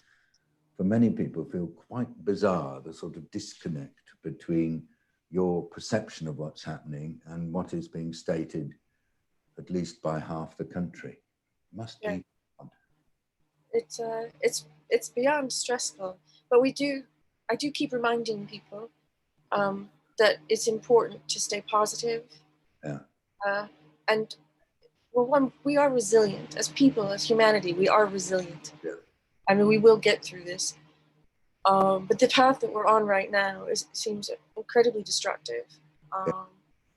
for many people, feel quite bizarre, the sort of disconnect between your perception of what's happening and what is being stated, at least by half the country. Must be. It's beyond stressful, but I do keep reminding people that it's important to stay positive. And well, we are resilient as people, as humanity. We are resilient. I mean, we will get through this. But the path that we're on right now seems incredibly destructive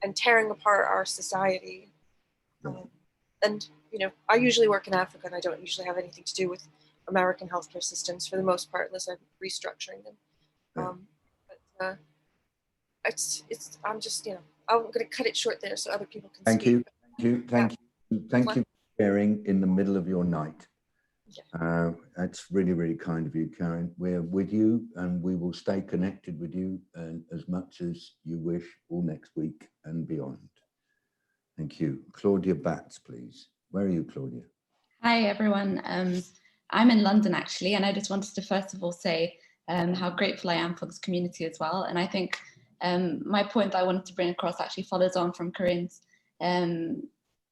and tearing apart our society. And I usually work in Africa, and I don't usually have anything to do with American healthcare systems for the most part, unless I'm restructuring them. But I'm just, you know, I'm going to cut it short there so other people can Thank speak. you. Thank you for sharing in the middle of your night. That's really, really kind of you, Karen. We're with you and we will stay connected with you as much as you wish all next week and beyond. Thank you. Claudia Batts, please. Where are you, Claudia? Hi, everyone. I'm in London, actually, and I just wanted to first of all say how grateful I am for this community as well. And I think my point I wanted to bring across actually follows on from Corinne's,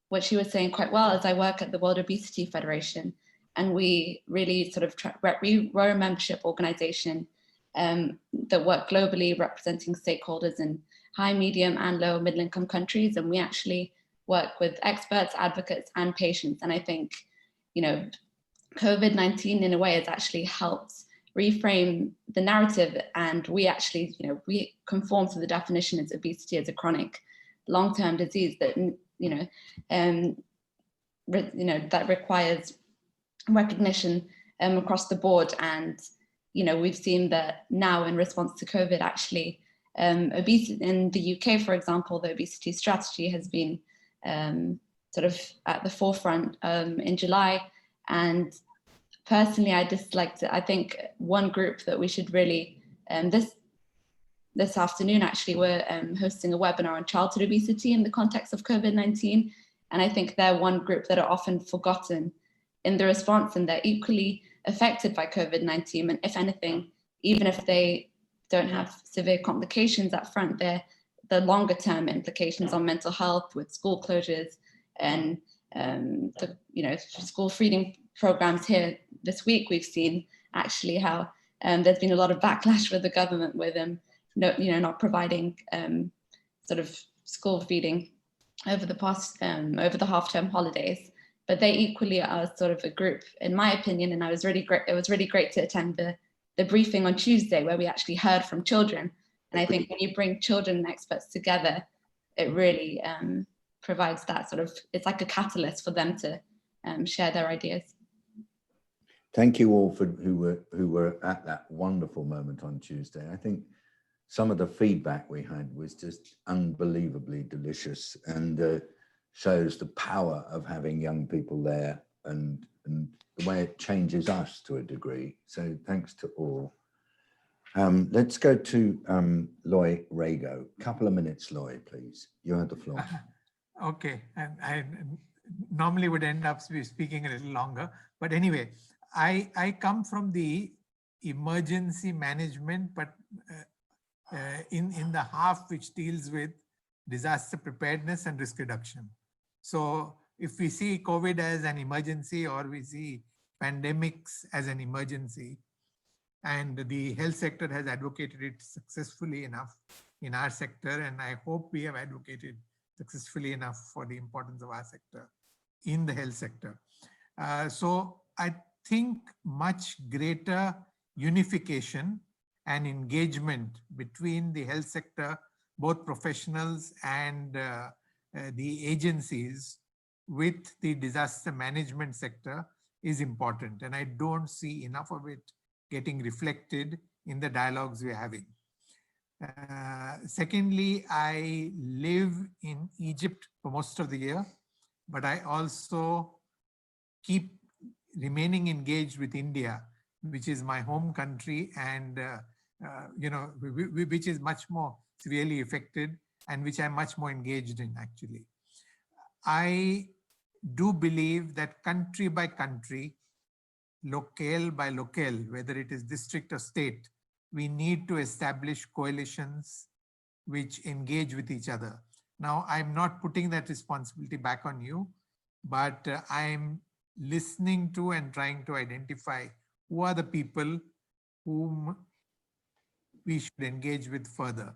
what she was saying quite well, as I work at the World Obesity Federation, and we really sort of, we're a membership organization that work globally, representing stakeholders in high, medium, and low middle income countries. And we actually work with experts, advocates, and patients. And I think, you know, COVID-19 in a way has actually helped reframe the narrative. And we actually, you know, we conform to the definition of obesity as a chronic long-term disease that, that requires recognition across the board. And, you know, we've seen that now in response to COVID, actually, obesity in the UK, for example, the obesity strategy has been sort of at the forefront in July. And personally, I think one group that we should really, this afternoon, actually, we're hosting a webinar on childhood obesity in the context of COVID-19. And I think they're one group that are often forgotten in the response, and they're equally affected by COVID-19. And if anything, even if they don't have severe complications up front, they're the longer term implications on mental health with school closures and school feeding programs here this week. We've seen actually how there's been a lot of backlash with the government with not providing sort of school feeding over the past over the half-term holidays. But they equally are sort of a group, in my opinion. And it was really great to attend the briefing on Tuesday, where we actually heard from children. And I think when you bring children and experts together, it really provides that sort of, it's like a catalyst for them to share their ideas. Thank you all who were at that wonderful moment on Tuesday. I think some of the feedback we had was just unbelievably delicious, and shows the power of having young people there and the way it changes us to a degree. So thanks to all. Let's go to Loy Rago. Couple of minutes, Loy, please. You have the floor. Okay, and I normally would end up speaking a little longer, but anyway, I come from the emergency management, but in the half which deals with disaster preparedness and risk reduction. So if we see COVID as an emergency, or we see pandemics as an emergency, and the health sector has advocated it successfully enough in our sector, and I hope we have advocated successfully enough for the importance of our sector in the health sector. So I think much greater unification and engagement between the health sector, both professionals and the agencies, with the disaster management sector is important. And I don't see enough of it getting reflected in the dialogues we're having. Secondly, I live in Egypt for most of the year, but I also keep remaining engaged with India, which is my home country, and which is much more severely affected, and which I'm much more engaged in, actually. I do believe that country by country, locale by locale, whether it is district or state, we need to establish coalitions which engage with each other. Now, I'm not putting that responsibility back on you, but I'm listening to and trying to identify who are the people whom we should engage with further.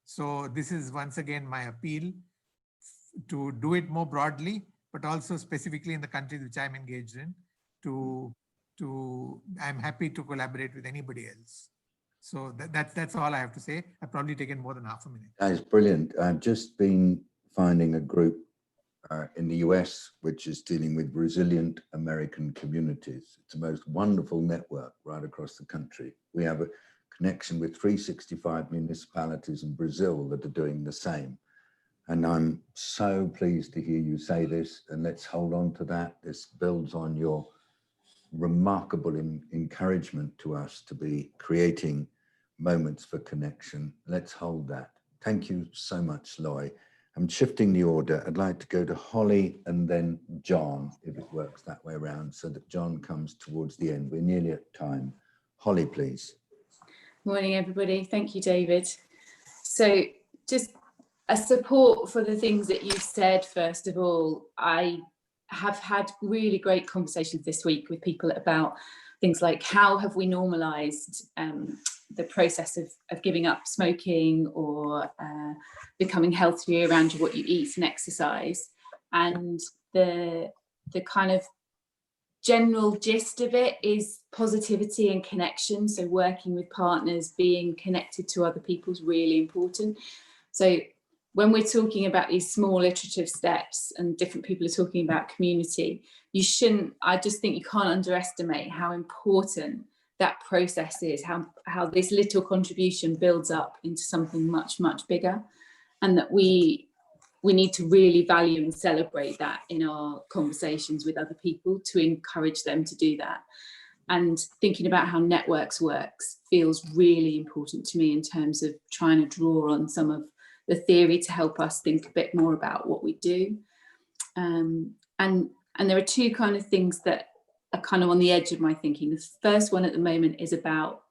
So this is once again my appeal to do it more broadly, but also specifically in the countries which I'm engaged in, I'm happy to collaborate with anybody else. So that's all I have to say. I've probably taken more than half a minute. That is brilliant. I've just been finding a group in the US, which is dealing with resilient American communities. It's the most wonderful network right across the country. We have connection with 365 municipalities in Brazil that are doing the same. And I'm so pleased to hear you say this, and let's hold on to that. This builds on your remarkable encouragement to us to be creating moments for connection. Let's hold that. Thank you so much, Loy. I'm shifting the order. I'd like to go to Holly and then John, if it works that way around, so that John comes towards the end. We're nearly at time. Holly, please. Morning, everybody. Thank you, David. So just a support for the things that you've said. First of all, I have had really great conversations this week with people about things like how have we normalized the process of giving up smoking or becoming healthier around what you eat and exercise. And the kind of general gist of it is positivity and connection. So working with partners, being connected to other people is really important. So when we're talking about these small iterative steps and different people are talking about community, I just think you can't underestimate how important that process is, how this little contribution builds up into something much, much bigger, and that we need to really value and celebrate that in our conversations with other people to encourage them to do that. And thinking about how networks works feels really important to me in terms of trying to draw on some of the theory to help us think a bit more about what we do. And there are two kind of things that are kind of on the edge of my thinking. The first one at the moment is about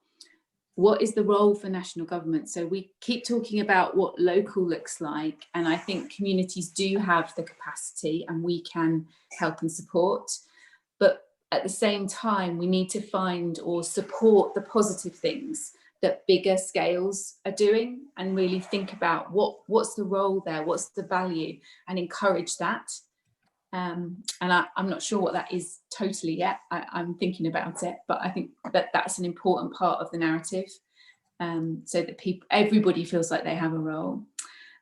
what is the role for national government? So we keep talking about what local looks like, and I think communities do have the capacity and we can help and support. But at the same time, we need to find or support the positive things that bigger scales are doing and really think about what's the role there, what's the value, and encourage that. And I'm not sure what that is totally yet. I'm thinking about it, but I think that that's an important part of the narrative, so that everybody feels like they have a role.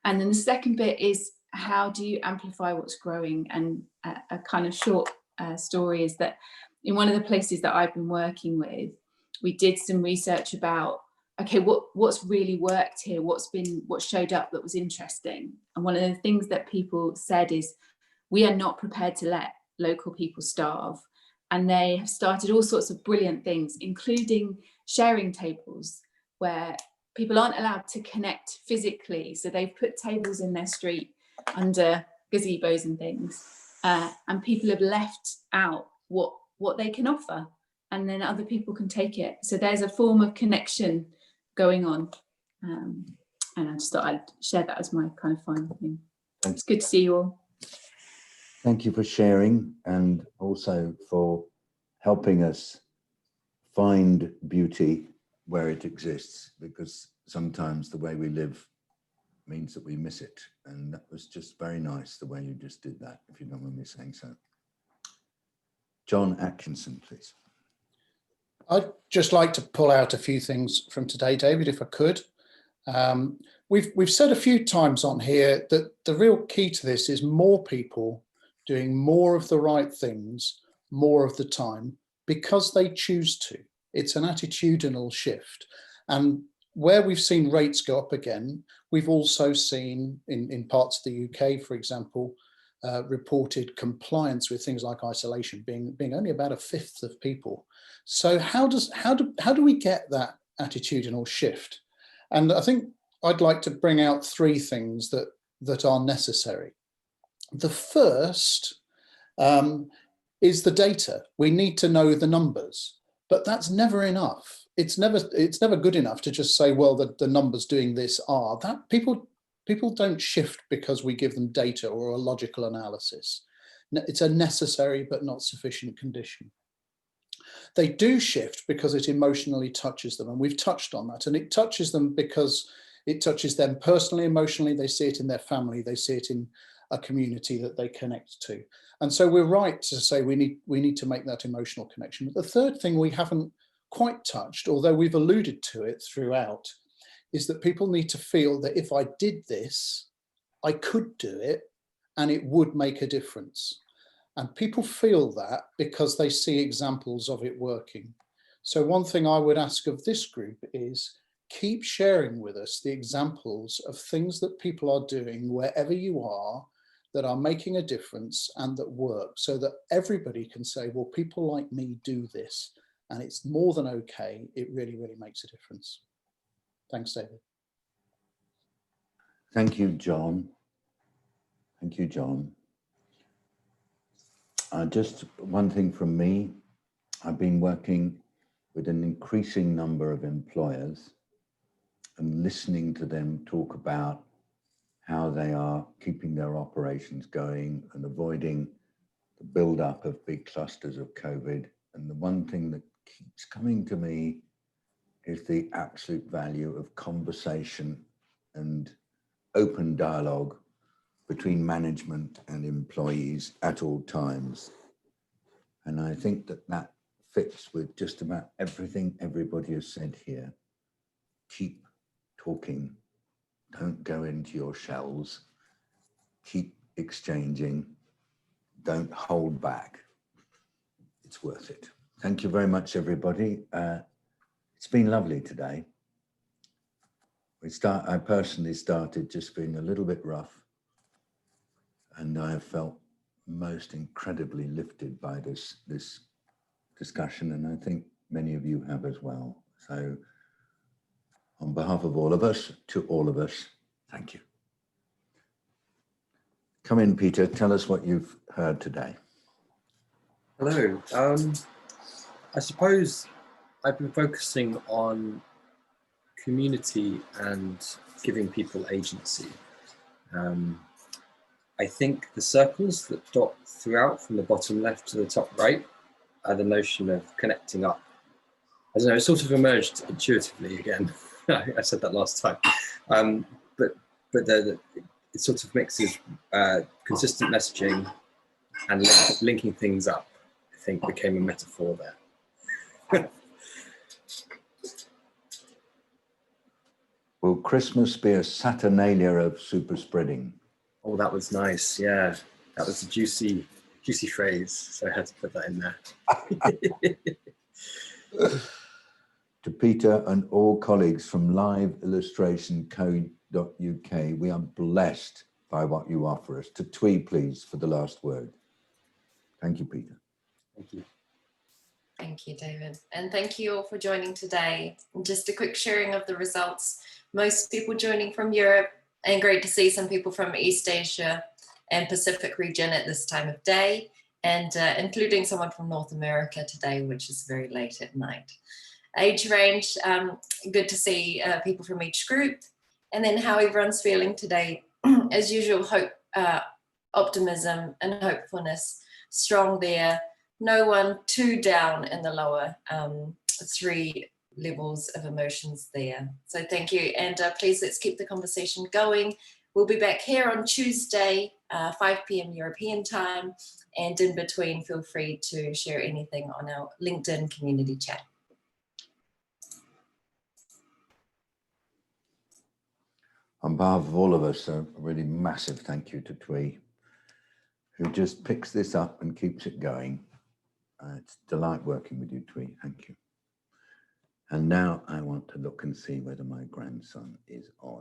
And then the second bit is, how do you amplify what's growing? And a kind of short story is that in one of the places that I've been working with, we did some research about, okay, what's really worked here? What showed up that was interesting? And one of the things that people said is, we are not prepared to let local people starve. And they have started all sorts of brilliant things, including sharing tables where people aren't allowed to connect physically. So they've put tables in their street under gazebos and things. And people have left out what they can offer, and then other people can take it. So there's a form of connection going on. And I just thought I'd share that as my kind of final thing. It's good to see you all. Thank you for sharing, and also for helping us find beauty where it exists, because sometimes the way we live means that we miss it. And that was just very nice, the way you just did that, if you don't mind me saying so. John Atkinson, please. I'd just like to pull out a few things from today, David, if I could. We've said a few times on here that the real key to this is more people doing more of the right things more of the time because they choose to. It's an attitudinal shift. And where we've seen rates go up again, we've also seen in parts of the UK, for example, reported compliance with things like isolation being only about a fifth of people. So how do we get that attitudinal shift? And I think I'd like to bring out three things that are necessary. The first is the data. We need to know the numbers, but that's never enough. It's never good enough to just say, well, the numbers doing this are that. People don't shift because we give them data or a logical analysis. It's a necessary but not sufficient condition. They do shift because it emotionally touches them, and we've touched on that. And it touches them because it touches them personally, emotionally. They see it in their family. They see it in a community that they connect to. And so we're right to say we need to make that emotional connection. But the third thing we haven't quite touched, although we've alluded to it throughout, is that people need to feel that if I did this, I could do it and it would make a difference. And people feel that because they see examples of it working. So one thing I would ask of this group is keep sharing with us the examples of things that people are doing wherever you are that are making a difference and that work, so that everybody can say, well, people like me do this and it's more than okay. It really, really makes a difference. Thanks, David. Thank you, John. Thank you, John. Just one thing from me. I've been working with an increasing number of employers and listening to them talk about how they are keeping their operations going and avoiding the build-up of big clusters of COVID. And the one thing that keeps coming to me is the absolute value of conversation and open dialogue between management and employees at all times. And I think that that fits with just about everything everybody has said here. Keep talking. Don't go into your shells. Keep exchanging. Don't hold back. It's worth it. Thank you very much, everybody. It's been lovely today. I personally started just being a little bit rough, and I have felt most incredibly lifted by this discussion, and I think many of you have as well. So on behalf of all of us, to all of us, thank you. Come in, Peter, tell us what you've heard today. Hello. I suppose I've been focusing on community and giving people agency. I think the circles that dot throughout from the bottom left to the top right are the notion of connecting up. I don't know, it sort of emerged intuitively again. I said that last time. But it sort of mixes consistent messaging and linking things up, I think became a metaphor there. Will Christmas be a Saturnalia of super spreading? Oh, that was nice. Yeah, that was a juicy phrase. So I had to put that in there. To Peter and all colleagues from liveillustration.co.uk, we are blessed by what you offer us. To Twee, please, for the last word. Thank you, Peter. Thank you. Thank you, David. And thank you all for joining today. Just a quick sharing of the results. Most people joining from Europe, and great to see some people from East Asia and Pacific region at this time of day, and including someone from North America today, which is very late at night. Age range, good to see people from each group, and then how everyone's feeling today. As usual, hope, optimism and hopefulness strong there. No one too down in the lower 3 levels of emotions there. So thank you, and please let's keep the conversation going. We'll be back here on Tuesday, 5 p.m. European time, and in between feel free to share anything on our LinkedIn community chat. On behalf of all of us, a really massive thank you to Twee, who just picks this up and keeps it going. It's a delight working with you, Twee. Thank you. And now I want to look and see whether my grandson is on.